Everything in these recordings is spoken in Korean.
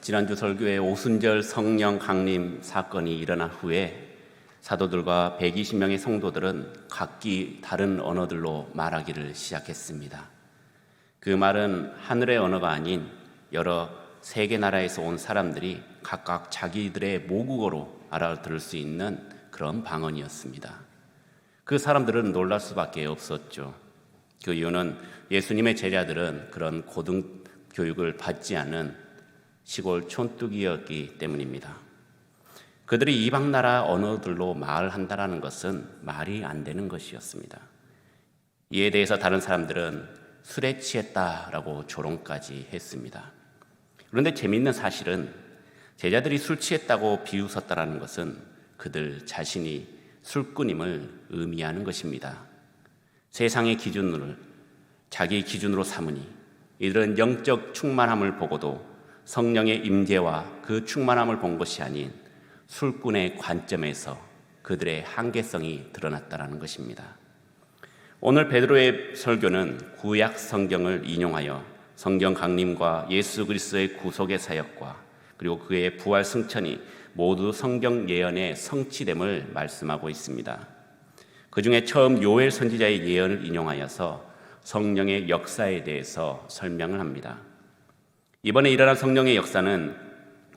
지난주 설교에 오순절 성령 강림 사건이 일어난 후에 사도들과 120명의 성도들은 각기 다른 언어들로 말하기를 시작했습니다. 그 말은 하늘의 언어가 아닌 여러 세계 나라에서 온 사람들이 각각 자기들의 모국어로 알아들을 수 있는 그런 방언이었습니다. 그 사람들은 놀랄 수밖에 없었죠. 그 이유는 예수님의 제자들은 그런 고등교육을 받지 않은 시골 촌뚝이었기 때문입니다. 그들이 이방 나라 언어들로 말한다는 것은 말이 안 되는 것이었습니다. 이에 대해서 다른 사람들은 술에 취했다라고 조롱까지 했습니다. 그런데 재미있는 사실은 제자들이 술 취했다고 비웃었다는 것은 그들 자신이 술꾼임을 의미하는 것입니다. 세상의 기준을 자기 기준으로 삼으니 이들은 영적 충만함을 보고도 성령의 임재와 그 충만함을 본 것이 아닌 술꾼의 관점에서 그들의 한계성이 드러났다는 것입니다. 오늘 베드로의 설교는 구약 성경을 인용하여 성경 강림과 예수 그리스도의 구속의 사역과 그리고 그의 부활 승천이 모두 성경 예언의 성취됨을 말씀하고 있습니다. 그 중에 처음 요엘 선지자의 예언을 인용하여서 성령의 역사에 대해서 설명을 합니다. 이번에 일어난 성령의 역사는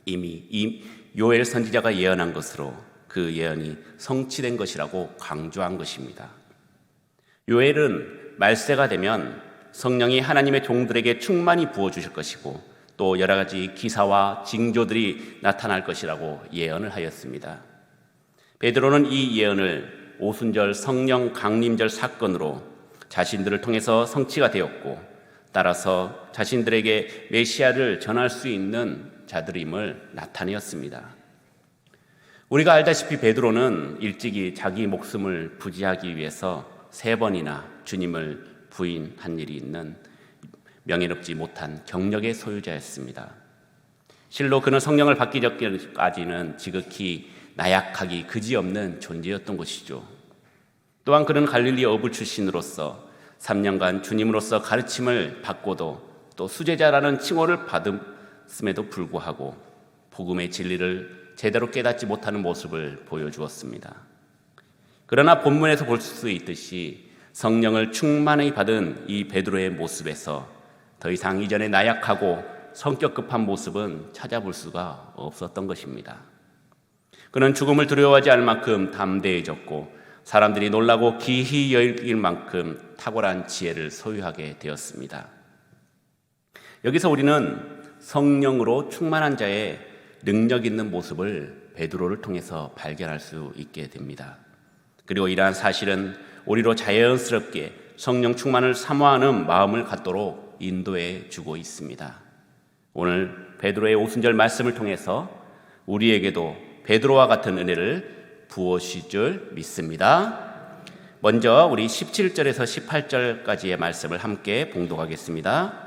이미 요엘 선지자가 예언한 것으로 그 예언이 성취된 것이라고 강조한 것입니다. 요엘은 말세가 되면 성령이 하나님의 종들에게 충만히 부어주실 것이고 또 여러 가지 기사와 징조들이 나타날 것이라고 예언을 하였습니다. 베드로는 이 예언을 오순절 성령 강림절 사건으로 자신들을 통해서 성취가 되었고 따라서 자신들에게 메시아를 전할 수 있는 자들임을 나타내었습니다. 우리가 알다시피 베드로는 일찍이 자기 목숨을 부지하기 위해서 3번이나 주님을 부인한 일이 있는 명예롭지 못한 경력의 소유자였습니다. 실로 그는 성령을 받기 전까지는 지극히 나약하기 그지없는 존재였던 것이죠. 또한 그는 갈릴리 어부 출신으로서 3년간 주님으로서 가르침을 받고도 또 수제자라는 칭호를 받음에도 불구하고 복음의 진리를 제대로 깨닫지 못하는 모습을 보여주었습니다. 그러나 본문에서 볼 수 있듯이 성령을 충만히 받은 이 베드로의 모습에서 더 이상 이전에 나약하고 성격 급한 모습은 찾아볼 수가 없었던 것입니다. 그는 죽음을 두려워하지 않을 만큼 담대해졌고 사람들이 놀라고 기히 여길 만큼 탁월한 지혜를 소유하게 되었습니다. 여기서 우리는 성령으로 충만한 자의 능력 있는 모습을 베드로를 통해서 발견할 수 있게 됩니다. 그리고 이러한 사실은 우리로 자연스럽게 성령 충만을 사모하는 마음을 갖도록 인도해 주고 있습니다. 오늘 베드로의 오순절 말씀을 통해서 우리에게도 베드로와 같은 은혜를 부어주실 줄 믿습니다. 먼저 우리 17절에서 18절까지의 말씀을 함께 봉독하겠습니다.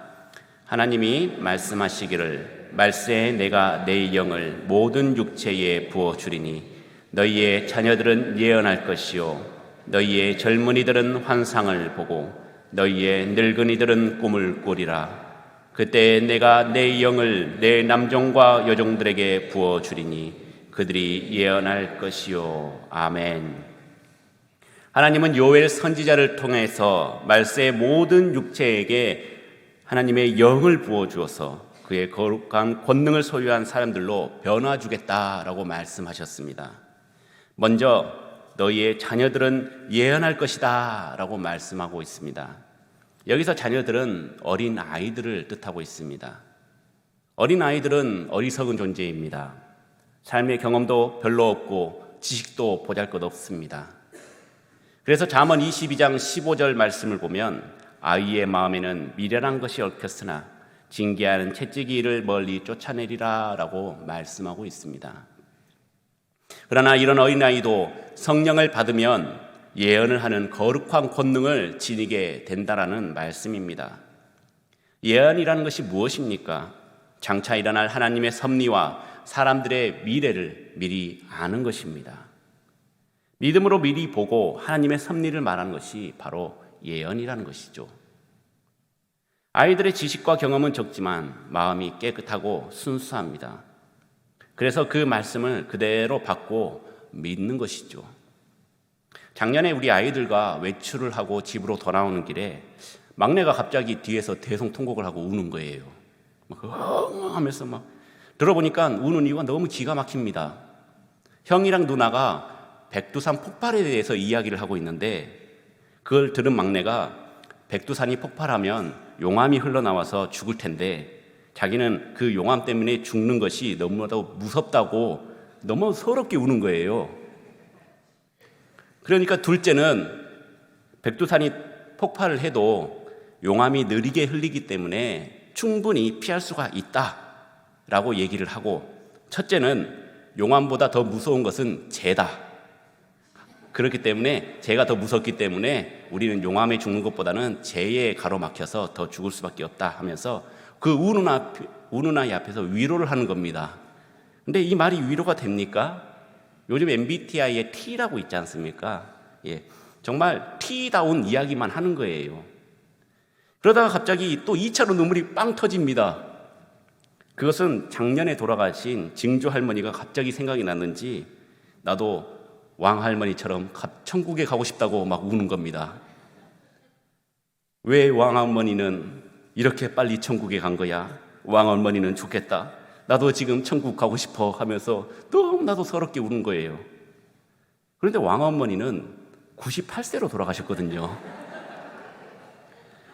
하나님이 말씀하시기를 말세에 내가 내 영을 모든 육체에 부어주리니 너희의 자녀들은 예언할 것이요 너희의 젊은이들은 환상을 보고 너희의 늙은이들은 꿈을 꾸리라. 그때 내가 내 영을 내 남종과 여종들에게 부어주리니 그들이 예언할 것이요. 아멘. 하나님은 요엘 선지자를 통해서 말세의 모든 육체에게 하나님의 영을 부어주어서 그의 거룩한 권능을 소유한 사람들로 변화주겠다라고 말씀하셨습니다. 먼저 너희의 자녀들은 예언할 것이다 라고 말씀하고 있습니다. 여기서 자녀들은 어린 아이들을 뜻하고 있습니다. 어린 아이들은 어리석은 존재입니다. 삶의 경험도 별로 없고 지식도 보잘것없습니다. 그래서 잠언 22장 15절 말씀을 보면 아이의 마음에는 미련한 것이 얽혔으나 징계하는 채찍이를 멀리 쫓아내리라 라고 말씀하고 있습니다. 그러나 이런 어린아이도 성령을 받으면 예언을 하는 거룩한 권능을 지니게 된다라는 말씀입니다. 예언이라는 것이 무엇입니까? 장차 일어날 하나님의 섭리와 사람들의 미래를 미리 아는 것입니다. 믿음으로 미리 보고 하나님의 섭리를 말하는 것이 바로 예언이라는 것이죠. 아이들의 지식과 경험은 적지만 마음이 깨끗하고 순수합니다. 그래서 그 말씀을 그대로 받고 믿는 것이죠. 작년에 우리 아이들과 외출을 하고 집으로 돌아오는 길에 막내가 갑자기 뒤에서 대성통곡을 하고 우는 거예요. 막 하면서 막 들어보니까 우는 이유가 너무 기가 막힙니다. 형이랑 누나가 백두산 폭발에 대해서 이야기를 하고 있는데 그걸 들은 막내가 백두산이 폭발하면 용암이 흘러나와서 죽을 텐데 자기는 그 용암 때문에 죽는 것이 너무나도 무섭다고 너무 서럽게 우는 거예요. 그러니까 둘째는 백두산이 폭발을 해도 용암이 느리게 흘리기 때문에 충분히 피할 수가 있다라고 얘기를 하고, 첫째는 용암보다 더 무서운 것은 재다. 그렇기 때문에 재가 더 무섭기 때문에 우리는 용암에 죽는 것보다는 재에 가로막혀서 더 죽을 수밖에 없다 하면서 그 우는 아이 앞에서 위로를 하는 겁니다. 근데 이 말이 위로가 됩니까? 요즘 MBTI에 T라고 있지 않습니까? 예, 정말 T다운 이야기만 하는 거예요. 그러다가 갑자기 또 2차로 눈물이 빵 터집니다. 그것은 작년에 돌아가신 증조 할머니가 갑자기 생각이 났는지 나도 왕 할머니처럼 천국에 가고 싶다고 막 우는 겁니다. 왜 왕 할머니는 이렇게 빨리 천국에 간 거야? 왕 할머니는 좋겠다. 나도 지금 천국 가고 싶어 하면서 너무나도 서럽게 우는 거예요. 그런데 왕 할머니는 98세로 돌아가셨거든요.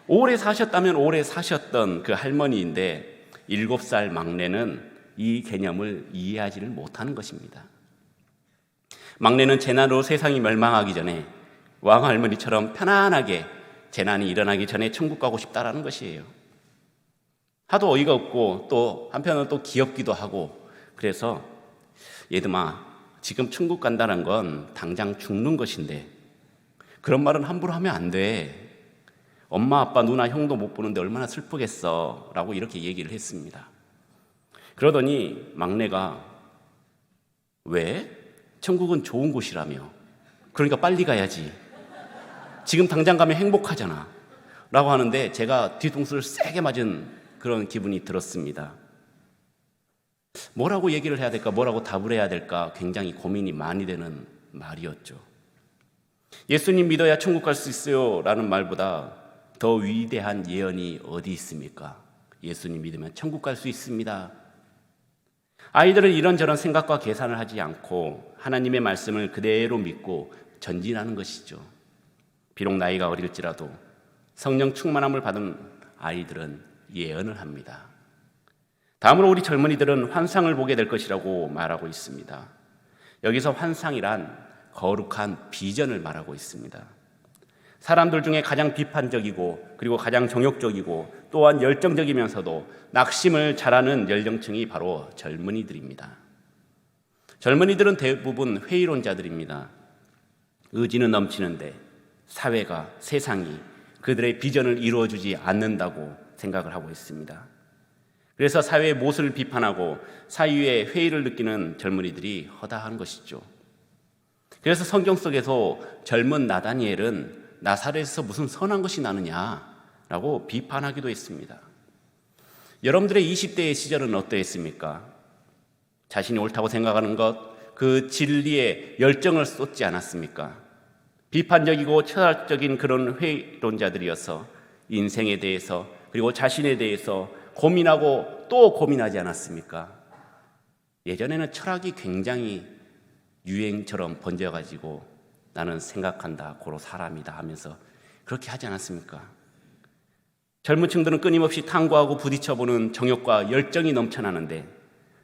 오래 사셨다면 오래 사셨던 그 할머니인데 7살 막내는 이 개념을 이해하지를 못하는 것입니다. 막내는 재난으로 세상이 멸망하기 전에 왕 할머니처럼 편안하게 재난이 일어나기 전에 천국 가고 싶다라는 것이에요. 하도 어이가 없고 또 한편으로 또 귀엽기도 하고, 그래서 얘들아, 지금 천국 간다는 건 당장 죽는 것인데 그런 말은 함부로 하면 안 돼. 엄마, 아빠, 누나, 형도 못 보는데 얼마나 슬프겠어 라고 이렇게 얘기를 했습니다. 그러더니 막내가 왜? 천국은 좋은 곳이라며. 그러니까 빨리 가야지. 지금 당장 가면 행복하잖아 라고 하는데 제가 뒤통수를 세게 맞은 그런 기분이 들었습니다. 뭐라고 얘기를 해야 될까, 뭐라고 답을 해야 될까 굉장히 고민이 많이 되는 말이었죠. 예수님 믿어야 천국 갈 수 있어요 라는 말보다 더 위대한 예언이 어디 있습니까? 예수님 믿으면 천국 갈 수 있습니다. 아이들은 이런저런 생각과 계산을 하지 않고 하나님의 말씀을 그대로 믿고 전진하는 것이죠. 비록 나이가 어릴지라도 성령 충만함을 받은 아이들은 예언을 합니다. 다음으로 우리 젊은이들은 환상을 보게 될 것이라고 말하고 있습니다. 여기서 환상이란 거룩한 비전을 말하고 있습니다. 사람들 중에 가장 비판적이고 그리고 가장 정욕적이고 또한 열정적이면서도 낙심을 잘하는 연령층이 바로 젊은이들입니다. 젊은이들은 대부분 회의론자들입니다. 의지는 넘치는데 사회가, 세상이 그들의 비전을 이루어주지 않는다고 생각을 하고 있습니다. 그래서 사회의 모습을 비판하고 사유의 회의를 느끼는 젊은이들이 허다한 것이죠. 그래서 성경 속에서 젊은 나다니엘은 나사렛에서 무슨 선한 것이 나느냐라고 비판하기도 했습니다. 여러분들의 20대의 시절은 어떠했습니까? 자신이 옳다고 생각하는 것, 그 진리에 열정을 쏟지 않았습니까? 비판적이고 철학적인 그런 회의론자들이어서 인생에 대해서 그리고 자신에 대해서 고민하고 또 고민하지 않았습니까? 예전에는 철학이 굉장히 유행처럼 번져가지고 나는 생각한다, 고로 사람이다 하면서 그렇게 하지 않았습니까? 젊은 층들은 끊임없이 탐구하고 부딪혀보는 정욕과 열정이 넘쳐나는데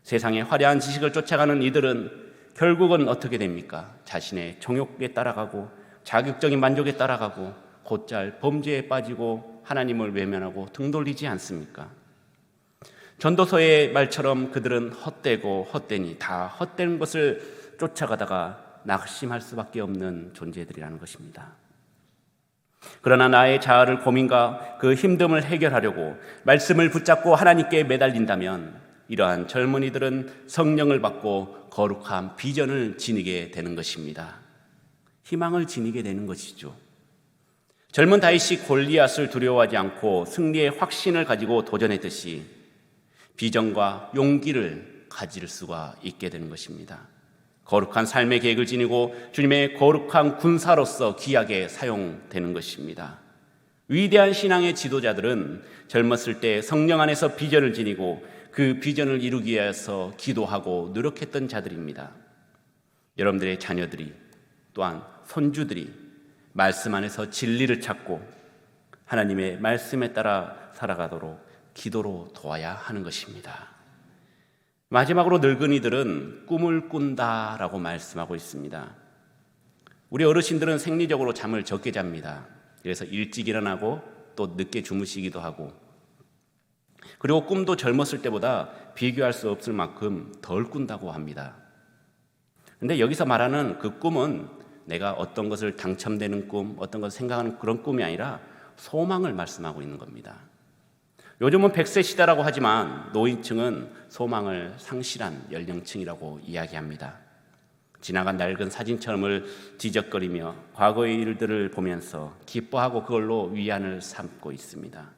세상의 화려한 지식을 쫓아가는 이들은 결국은 어떻게 됩니까? 자신의 정욕에 따라가고 자극적인 만족에 따라가고 곧잘 범죄에 빠지고 하나님을 외면하고 등 돌리지 않습니까? 전도서의 말처럼 그들은 헛되고 헛되니 다 헛된 것을 쫓아가다가 낙심할 수밖에 없는 존재들이라는 것입니다. 그러나 나의 자아를 고민과 그 힘듦을 해결하려고 말씀을 붙잡고 하나님께 매달린다면 이러한 젊은이들은 성령을 받고 거룩한 비전을 지니게 되는 것입니다. 희망을 지니게 되는 것이죠. 젊은 다윗이 골리앗을 두려워하지 않고 승리의 확신을 가지고 도전했듯이 비전과 용기를 가질 수가 있게 되는 것입니다. 거룩한 삶의 계획을 지니고 주님의 거룩한 군사로서 귀하게 사용되는 것입니다. 위대한 신앙의 지도자들은 젊었을 때 성령 안에서 비전을 지니고 그 비전을 이루기 위해서 기도하고 노력했던 자들입니다. 여러분들의 자녀들이 또한 손주들이 말씀 안에서 진리를 찾고 하나님의 말씀에 따라 살아가도록 기도로 도와야 하는 것입니다. 마지막으로 늙은이들은 꿈을 꾼다라고 말씀하고 있습니다. 우리 어르신들은 생리적으로 잠을 적게 잡니다. 그래서 일찍 일어나고 또 늦게 주무시기도 하고, 그리고 꿈도 젊었을 때보다 비교할 수 없을 만큼 덜 꾼다고 합니다. 근데 여기서 말하는 그 꿈은 내가 어떤 것을 당첨되는 꿈, 어떤 것을 생각하는 그런 꿈이 아니라 소망을 말씀하고 있는 겁니다. 요즘은 100세 시대라고 하지만 노인층은 소망을 상실한 연령층이라고 이야기합니다. 지나간 낡은 사진첩을 뒤적거리며 과거의 일들을 보면서 기뻐하고 그걸로 위안을 삼고 있습니다.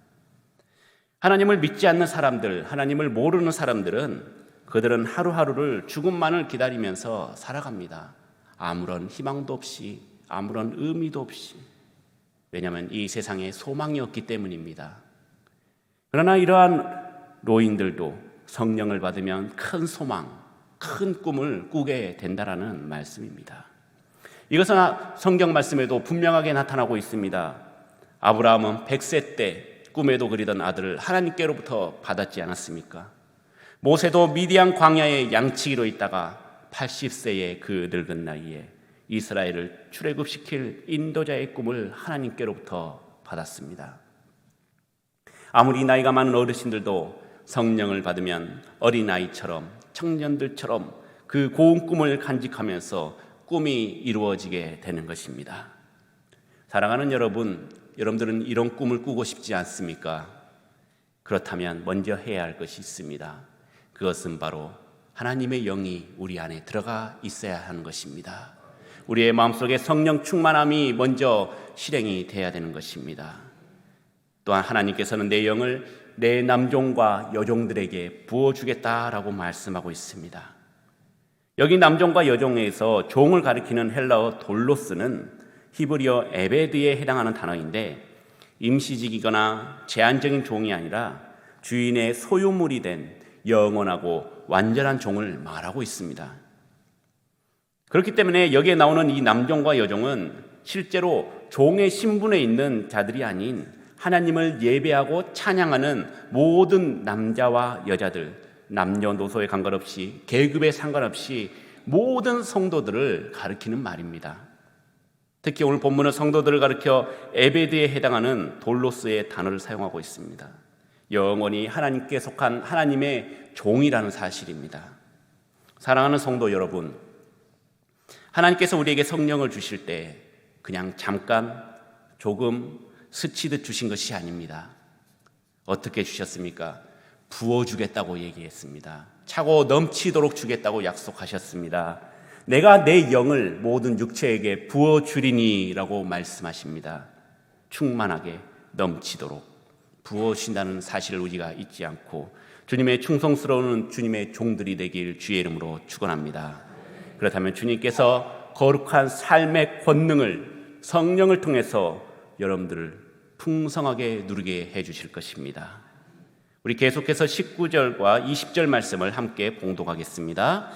하나님을 믿지 않는 사람들, 하나님을 모르는 사람들은 그들은 하루하루를 죽음만을 기다리면서 살아갑니다. 아무런 희망도 없이, 아무런 의미도 없이. 왜냐하면 이 세상에 소망이 없기 때문입니다. 그러나 이러한 노인들도 성령을 받으면 큰 소망, 큰 꿈을 꾸게 된다라는 말씀입니다. 이것은 성경 말씀에도 분명하게 나타나고 있습니다. 아브라함은 100세 때 꿈에도 그리던 아들을 하나님께로부터 받았지 않았습니까? 모세도 미디안 광야에 양치기로 있다가 80세의 그 늙은 나이에 이스라엘을 출애굽시킬 인도자의 꿈을 하나님께로부터 받았습니다. 아무리 나이가 많은 어르신들도 성령을 받으면 어린아이처럼 청년들처럼 그 고운 꿈을 간직하면서 꿈이 이루어지게 되는 것입니다. 사랑하는 여러분, 여러분들은 이런 꿈을 꾸고 싶지 않습니까? 그렇다면 먼저 해야 할 것이 있습니다. 그것은 바로 하나님의 영이 우리 안에 들어가 있어야 하는 것입니다. 우리의 마음속에 성령 충만함이 먼저 실행이 돼야 되는 것입니다. 또한 하나님께서는 내 영을 내 남종과 여종들에게 부어주겠다라고 말씀하고 있습니다. 여기 남종과 여종에서 종을 가리키는 헬라어 돌로스는 히브리어 에베드에 해당하는 단어인데, 임시직이거나 제한적인 종이 아니라 주인의 소유물이 된 영원하고 완전한 종을 말하고 있습니다. 그렇기 때문에 여기에 나오는 이 남종과 여종은 실제로 종의 신분에 있는 자들이 아닌 하나님을 예배하고 찬양하는 모든 남자와 여자들, 남녀노소에 상관없이, 계급에 상관없이 모든 성도들을 가리키는 말입니다. 특히 오늘 본문은 성도들을 가리켜 에베드에 해당하는 돌로스의 단어를 사용하고 있습니다. 영원히 하나님께 속한 하나님의 종이라는 사실입니다. 사랑하는 성도 여러분, 하나님께서 우리에게 성령을 주실 때 그냥 잠깐 조금 스치듯 주신 것이 아닙니다. 어떻게 주셨습니까? 부어주겠다고 얘기했습니다. 차고 넘치도록 주겠다고 약속하셨습니다. 내가 내 영을 모든 육체에게 부어주리니 라고 말씀하십니다. 충만하게 넘치도록 부어주신다는 사실을 우리가 잊지 않고 주님의 충성스러운 주님의 종들이 되길 주의 이름으로 축원합니다. 그렇다면 주님께서 거룩한 삶의 권능을 성령을 통해서 여러분들을 풍성하게 누리게 해주실 것입니다. 우리 계속해서 19절과 20절 말씀을 함께 봉독하겠습니다.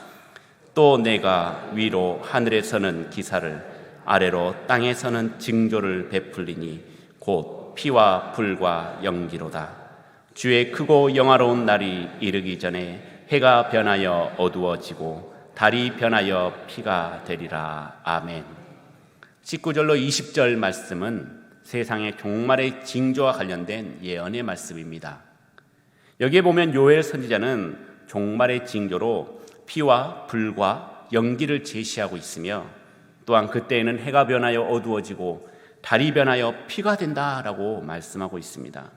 또 내가 위로 하늘에서는 기사를, 아래로 땅에서는 징조를 베풀리니 곧 피와 불과 연기로다. 주의 크고 영화로운 날이 이르기 전에 해가 변하여 어두워지고 달이 변하여 피가 되리라. 아멘. 19절로 20절 말씀은 세상의 종말의 징조와 관련된 예언의 말씀입니다. 여기에 보면 요엘 선지자는 종말의 징조로 피와 불과 연기를 제시하고 있으며, 또한 그때에는 해가 변하여 어두워지고 달이 변하여 피가 된다라고 말씀하고 있습니다.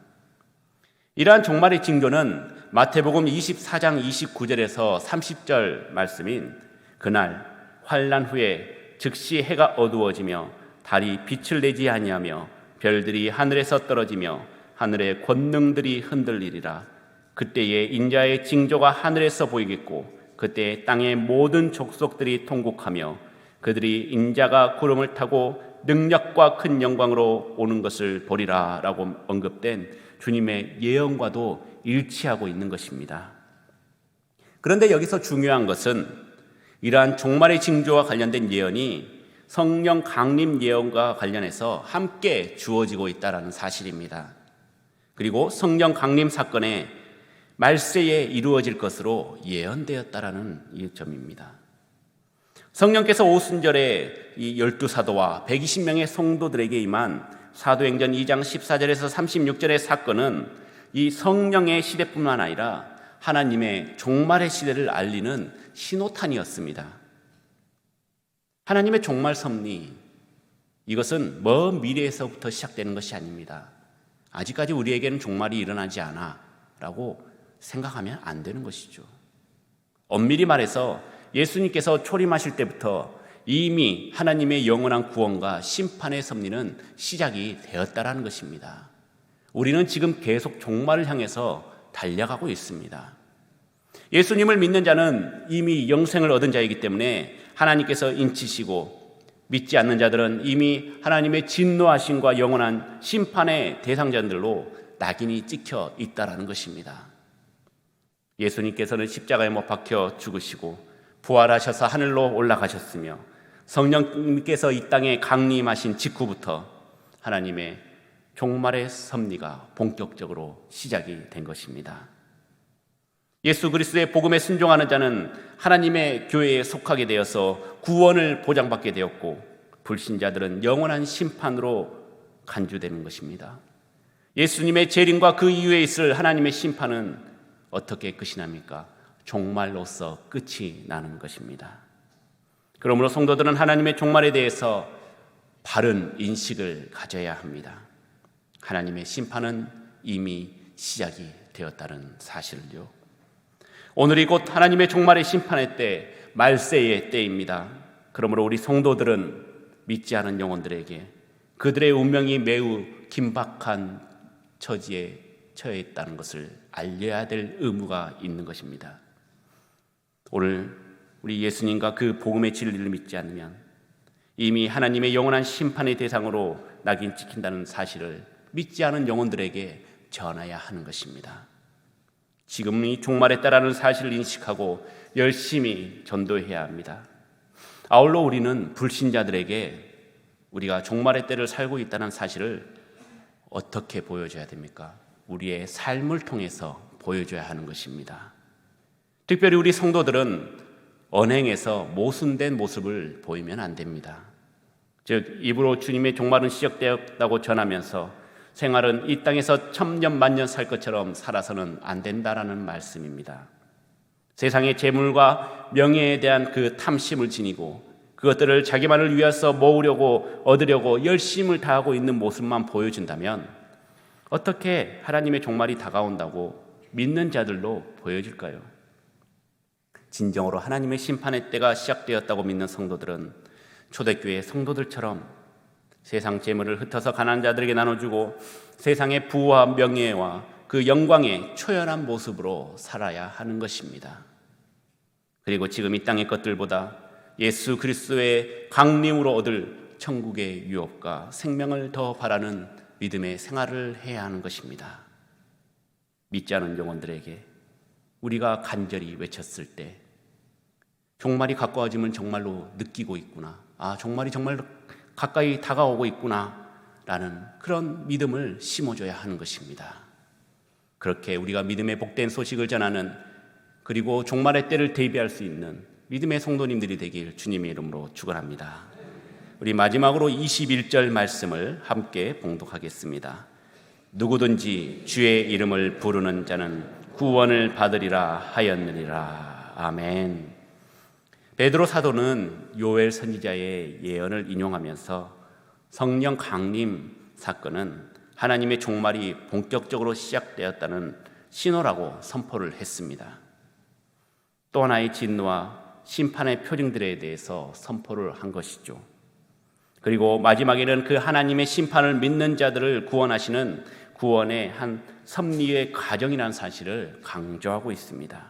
이러한 종말의 징조는 마태복음 24장 29절에서 30절 말씀인 그날 환난 후에 즉시 해가 어두워지며 달이 빛을 내지 아니하며 별들이 하늘에서 떨어지며 하늘의 권능들이 흔들리리라. 그때에 인자의 징조가 하늘에서 보이겠고 그때 땅의 모든 족속들이 통곡하며 그들이 인자가 구름을 타고 능력과 큰 영광으로 오는 것을 보리라 라고 언급된 주님의 예언과도 일치하고 있는 것입니다. 그런데 여기서 중요한 것은 이러한 종말의 징조와 관련된 예언이 성령 강림 예언과 관련해서 함께 주어지고 있다는 사실입니다. 그리고 성령 강림 사건에 말세에 이루어질 것으로 예언되었다라는 이 점입니다. 성령께서 오순절에 이 12사도와 120명의 성도들에게 임한 사도행전 2장 14절에서 36절의 사건은 이 성령의 시대뿐만 아니라 하나님의 종말의 시대를 알리는 신호탄이었습니다. 하나님의 종말 섭리, 이것은 먼 미래에서부터 시작되는 것이 아닙니다. 아직까지 우리에게는 종말이 일어나지 않아 라고 생각하면 안 되는 것이죠. 엄밀히 말해서 예수님께서 초림하실 때부터 이미 하나님의 영원한 구원과 심판의 섭리는 시작이 되었다라는 것입니다. 우리는 지금 계속 종말을 향해서 달려가고 있습니다. 예수님을 믿는 자는 이미 영생을 얻은 자이기 때문에 하나님께서 인치시고, 믿지 않는 자들은 이미 하나님의 진노하심과 영원한 심판의 대상자들로 낙인이 찍혀 있다라는 것입니다. 예수님께서는 십자가에 못 박혀 죽으시고 부활하셔서 하늘로 올라가셨으며 성령님께서 이 땅에 강림하신 직후부터 하나님의 종말의 섭리가 본격적으로 시작이 된 것입니다. 예수 그리스도의 복음에 순종하는 자는 하나님의 교회에 속하게 되어서 구원을 보장받게 되었고, 불신자들은 영원한 심판으로 간주되는 것입니다. 예수님의 재림과 그 이후에 있을 하나님의 심판은 어떻게 끝이 납니까? 종말로서 끝이 나는 것입니다. 그러므로 성도들은 하나님의 종말에 대해서 바른 인식을 가져야 합니다. 하나님의 심판은 이미 시작이 되었다는 사실을요. 오늘이 곧 하나님의 종말의 심판의 때, 말세의 때입니다. 그러므로 우리 성도들은 믿지 않은 영혼들에게 그들의 운명이 매우 긴박한 처지에 처해 있다는 것을 알려야 될 의무가 있는 것입니다. 오늘 우리 예수님과 그 복음의 진리를 믿지 않으면 이미 하나님의 영원한 심판의 대상으로 낙인 찍힌다는 사실을 믿지 않은 영혼들에게 전해야 하는 것입니다. 지금이 종말에 따라는 사실을 인식하고 열심히 전도해야 합니다. 아울러 우리는 불신자들에게 우리가 종말의 때를 살고 있다는 사실을 어떻게 보여줘야 됩니까? 우리의 삶을 통해서 보여줘야 하는 것입니다. 특별히 우리 성도들은 언행에서 모순된 모습을 보이면 안 됩니다. 즉, 입으로 주님의 종말은 시작되었다고 전하면서 생활은 이 땅에서 천년 만년 살 것처럼 살아서는 안 된다라는 말씀입니다. 세상의 재물과 명예에 대한 그 탐심을 지니고 그것들을 자기만을 위해서 모으려고 얻으려고 열심을 다하고 있는 모습만 보여준다면 어떻게 하나님의 종말이 다가온다고 믿는 자들로 보여질까요? 진정으로 하나님의 심판의 때가 시작되었다고 믿는 성도들은 초대교회 성도들처럼 세상 재물을 흩어서 가난한 자들에게 나눠주고 세상의 부와 명예와 그 영광의 초연한 모습으로 살아야 하는 것입니다. 그리고 지금 이 땅의 것들보다 예수 그리스도의 강림으로 얻을 천국의 유업과 생명을 더 바라는 믿음의 생활을 해야 하는 것입니다. 믿지 않은 영혼들에게 우리가 간절히 외쳤을 때 종말이 가까워지면 정말로 느끼고 있구나, 종말이 정말 가까이 다가오고 있구나 라는 그런 믿음을 심어줘야 하는 것입니다. 그렇게 우리가 믿음의 복된 소식을 전하는, 그리고 종말의 때를 대비할 수 있는 믿음의 성도님들이 되길 주님의 이름으로 축원합니다. 우리 마지막으로 21절 말씀을 함께 봉독하겠습니다. 누구든지 주의 이름을 부르는 자는 구원을 받으리라 하였느니라. 아멘. 베드로 사도는 요엘 선지자의 예언을 인용하면서 성령 강림 사건은 하나님의 종말이 본격적으로 시작되었다는 신호라고 선포를 했습니다. 또 하나의 진노와 심판의 표징들에 대해서 선포를 한 것이죠. 그리고 마지막에는 그 하나님의 심판을 믿는 자들을 구원하시는 구원의 한 섭리의 과정이라는 사실을 강조하고 있습니다.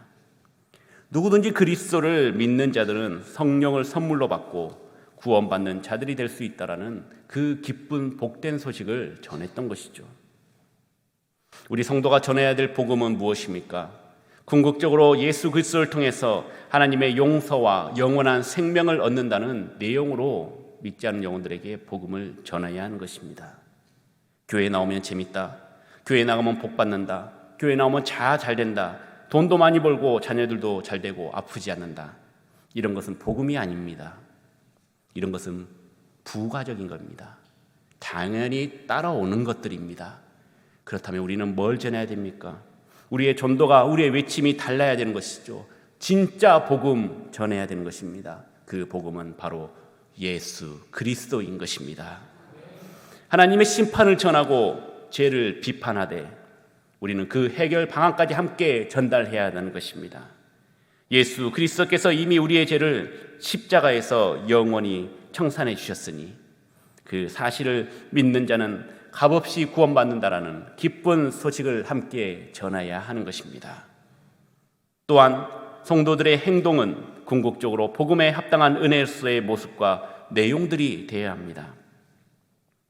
누구든지 그리스도를 믿는 자들은 성령을 선물로 받고 구원받는 자들이 될 수 있다라는 그 기쁜 복된 소식을 전했던 것이죠. 우리 성도가 전해야 될 복음은 무엇입니까? 궁극적으로 예수 그리스도를 통해서 하나님의 용서와 영원한 생명을 얻는다는 내용으로 믿지 않는 영혼들에게 복음을 전해야 하는 것입니다. 교회 나오면 재밌다, 교회 나가면 복 받는다, 교회 나오면 잘 된다, 돈도 많이 벌고 자녀들도 잘 되고 아프지 않는다, 이런 것은 복음이 아닙니다. 이런 것은 부가적인 겁니다. 당연히 따라오는 것들입니다. 그렇다면 우리는 뭘 전해야 됩니까? 우리의 전도가, 우리의 외침이 달라야 되는 것이죠. 진짜 복음 전해야 되는 것입니다. 그 복음은 바로 예수 그리스도인 것입니다. 하나님의 심판을 전하고 죄를 비판하되 우리는 그 해결 방안까지 함께 전달해야 하는 것입니다. 예수 그리스도께서 이미 우리의 죄를 십자가에서 영원히 청산해 주셨으니 그 사실을 믿는 자는 값없이 구원받는다라는 기쁜 소식을 함께 전해야 하는 것입니다. 또한 성도들의 행동은 궁극적으로 복음에 합당한 은혜로서의 모습과 내용들이 되어야 합니다.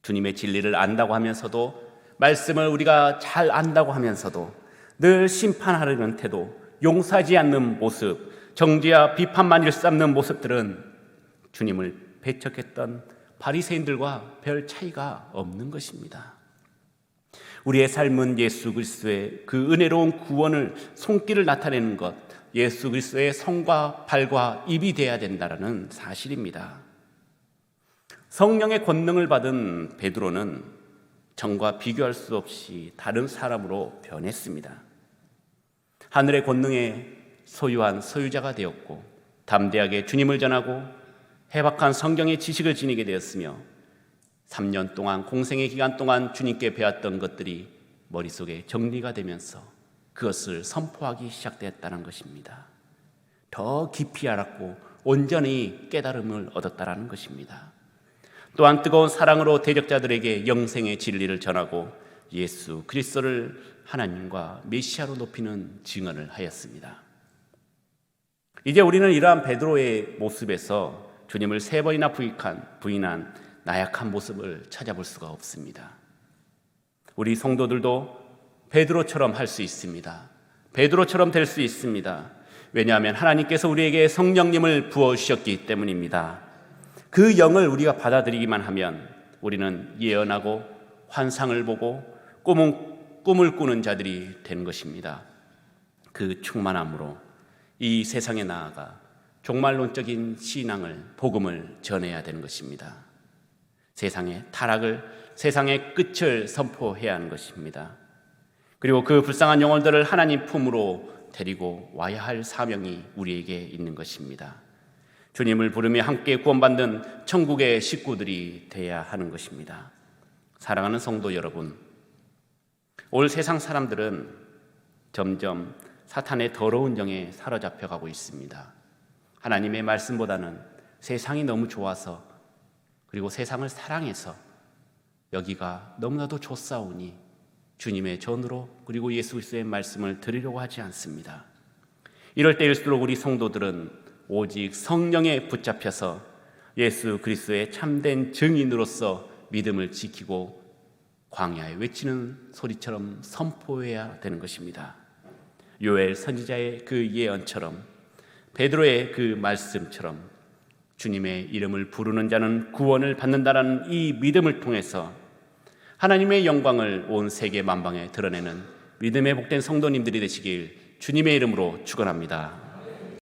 주님의 진리를 안다고 하면서도, 말씀을 우리가 잘 안다고 하면서도 늘 심판하려는 태도, 용서하지 않는 모습, 정죄와 비판만 일삼는 모습들은 주님을 배척했던 바리새인들과 별 차이가 없는 것입니다. 우리의 삶은 예수 그리스도의 그 은혜로운 구원을 손길을 나타내는 것, 예수 그리스도의 손과 발과 입이 되어야 된다는 사실입니다. 성령의 권능을 받은 베드로는 전과 비교할 수 없이 다른 사람으로 변했습니다. 하늘의 권능에 소유한 소유자가 되었고, 담대하게 주님을 전하고 해박한 성경의 지식을 지니게 되었으며 3년 동안, 공생의 기간 동안 주님께 배웠던 것들이 머릿속에 정리가 되면서 그것을 선포하기 시작되었다는 것입니다. 더 깊이 알았고 온전히 깨달음을 얻었다는 것입니다. 또한 뜨거운 사랑으로 대적자들에게 영생의 진리를 전하고 예수 그리스도를 하나님과 메시아로 높이는 증언을 하였습니다. 이제 우리는 이러한 베드로의 모습에서 주님을 3번이나 부인한 나약한 모습을 찾아볼 수가 없습니다. 우리 성도들도 베드로처럼 할 수 있습니다. 베드로처럼 될 수 있습니다. 왜냐하면 하나님께서 우리에게 성령님을 부어주셨기 때문입니다. 그 영을 우리가 받아들이기만 하면 우리는 예언하고 환상을 보고 꿈을 꾸는 자들이 되는 것입니다. 그 충만함으로 이 세상에 나아가 종말론적인 신앙을, 복음을 전해야 되는 것입니다. 세상의 타락을, 세상의 끝을 선포해야 하는 것입니다. 그리고 그 불쌍한 영혼들을 하나님 품으로 데리고 와야 할 사명이 우리에게 있는 것입니다. 주님을 부르며 함께 구원받는 천국의 식구들이 되어야 하는 것입니다. 사랑하는 성도 여러분, 올 세상 사람들은 점점 사탄의 더러운 영에 사로잡혀가고 있습니다. 하나님의 말씀보다는 세상이 너무 좋아서, 그리고 세상을 사랑해서 여기가 너무나도 좋사오니 주님의 전으로, 그리고 예수 그리스도의 말씀을 들으려고 하지 않습니다. 이럴 때일수록 우리 성도들은 오직 성령에 붙잡혀서 예수 그리스도의 참된 증인으로서 믿음을 지키고 광야에 외치는 소리처럼 선포해야 되는 것입니다. 요엘 선지자의 그 예언처럼, 베드로의 그 말씀처럼 주님의 이름을 부르는 자는 구원을 받는다라는 이 믿음을 통해서 하나님의 영광을 온 세계 만방에 드러내는 믿음의 복된 성도님들이 되시길 주님의 이름으로 축원합니다.